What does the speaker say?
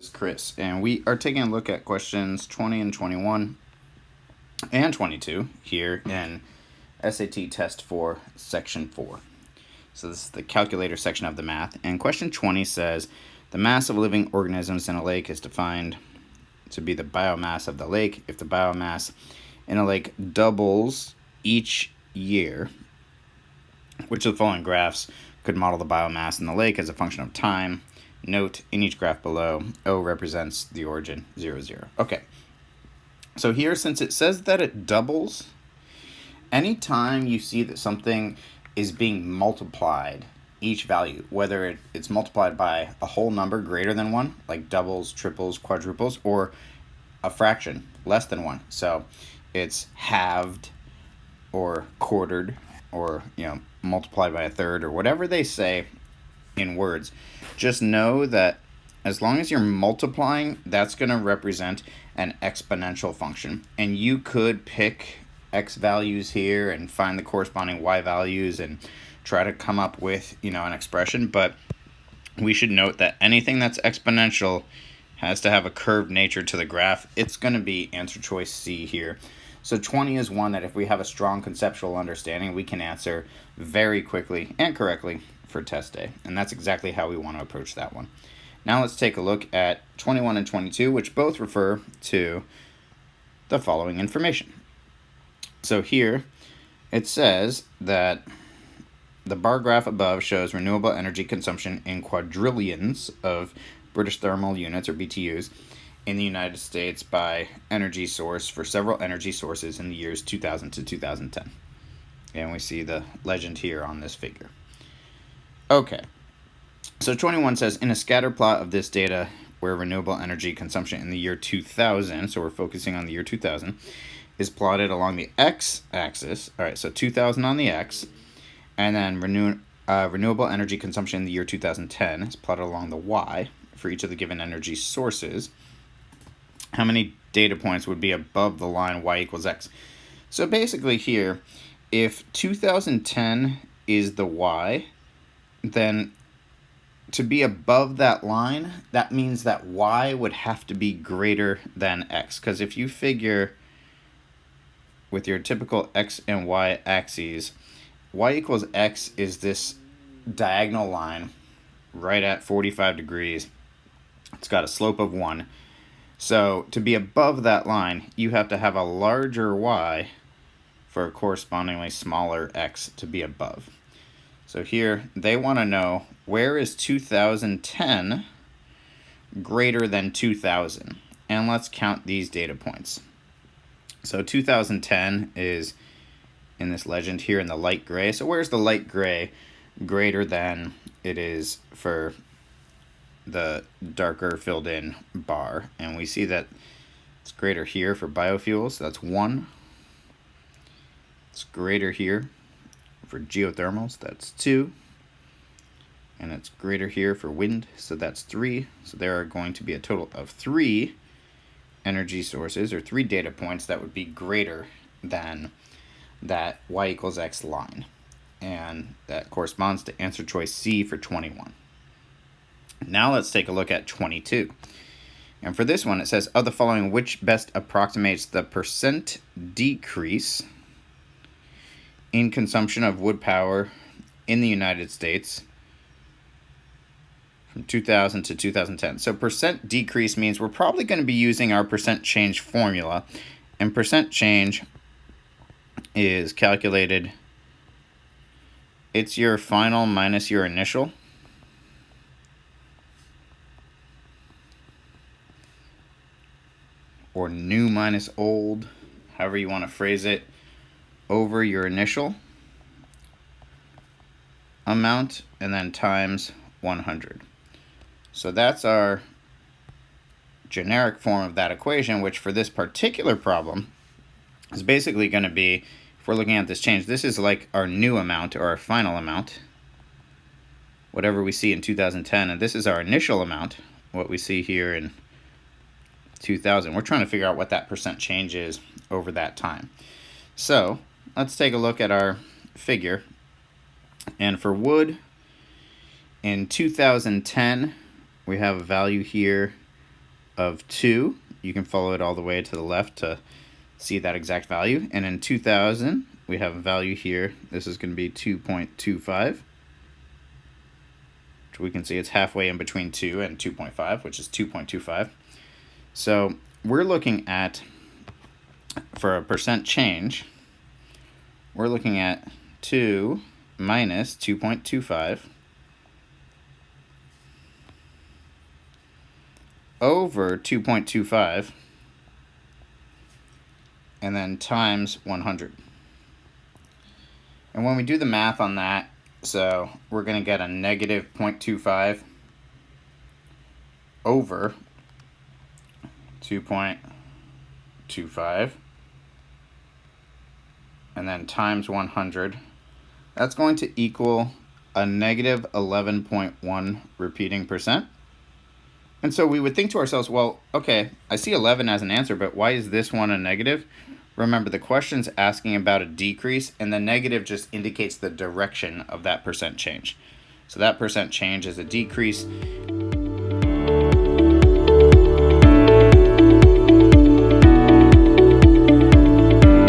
This is Chris, and we are taking a look at questions 20 and 21 and 22 here in SAT Test 4, Section 4. So this is the calculator section of the math, and question 20 says, the mass of living organisms in a lake is defined to be the biomass of the lake. If the biomass in a lake doubles each year, which of the following graphs could model the biomass in the lake as a function of time? Note, in each graph below, O represents the origin, 0, 0. Okay, so here, since it says that it doubles, anytime you see that something is being multiplied, each value, whether it's multiplied by a whole number greater than 1, like doubles, triples, quadruples, or a fraction less than 1, so it's halved or quartered or multiplied by a third or whatever they say in words, just know that as long as you're multiplying, that's going to represent an exponential function. And you could pick x values here and find the corresponding y values and try to come up with, an expression. But we should note that anything that's exponential has to have a curved nature to the graph. It's going to be answer choice C here. So 20 is one that if we have a strong conceptual understanding, we can answer very quickly and correctly for test day. And that's exactly how we want to approach that one. Now let's take a look at 21 and 22, which both refer to the following information. So here it says that the bar graph above shows renewable energy consumption in quadrillions of British thermal units, or BTUs, in the United States by energy source for several energy sources in the years 2000 to 2010. And we see the legend here on this figure. Okay, so 21 says, in a scatter plot of this data where renewable energy consumption in the year 2000, so we're focusing on the year 2000, is plotted along the x-axis, all right, so 2000 on the x, and then renewable energy consumption in the year 2010 is plotted along the y for each of the given energy sources. How many data points would be above the line y equals x? So basically here, if 2010 is the y, then to be above that line, that means that y would have to be greater than x. Because if you figure with your typical x and y axes, y equals x is this diagonal line right at 45 degrees. It's got a slope of 1. So to be above that line, you have to have a larger y for a correspondingly smaller x to be above. So here they want to know, where is 2010 greater than 2000? And let's count these data points. So 2010 is in this legend here in the light gray. So where's the light gray greater than it is for the darker filled in bar? And we see that it's greater here for biofuels, so that's 1. It's greater here for geothermals, that's 2. And it's greater here for wind, so that's 3. So there are going to be a total of 3 energy sources, or 3 data points that would be greater than that y equals x line. And that corresponds to answer choice C for 21. Now let's take a look at 22. And for this one, it says, of the following, which best approximates the percent decrease in consumption of wood power in the United States from 2000 to 2010. So percent decrease means we're probably going to be using our percent change formula. And percent change is calculated, it's your final minus your initial. Or new minus old, however you want to phrase it, over your initial amount and then times 100. So that's our generic form of that equation, which for this particular problem is basically going to be, if we're looking at this change, this is like our new amount or our final amount, whatever we see in 2010, and this is our initial amount, what we see here in 2000. We're trying to figure out what that percent change is over that time. So let's take a look at our figure. And for wood, in 2010, we have a value here of 2. You can follow it all the way to the left to see that exact value. And in 2000, we have a value here. This is going to be 2.25. Which we can see it's halfway in between 2 and 2.5, which is 2.25. So we're looking at, for a percent change, we're looking at 2 minus 2.25 over 2.25 and then times 100. And when we do the math on that, so we're going to get a negative 0.25 over 2.25 and then times 100. That's going to equal a negative 11.1 repeating percent. And so we would think to ourselves, well, okay, I see 11 as an answer, but why is this one a negative? Remember, the question's asking about a decrease, and the negative just indicates the direction of that percent change. So that percent change is a decrease,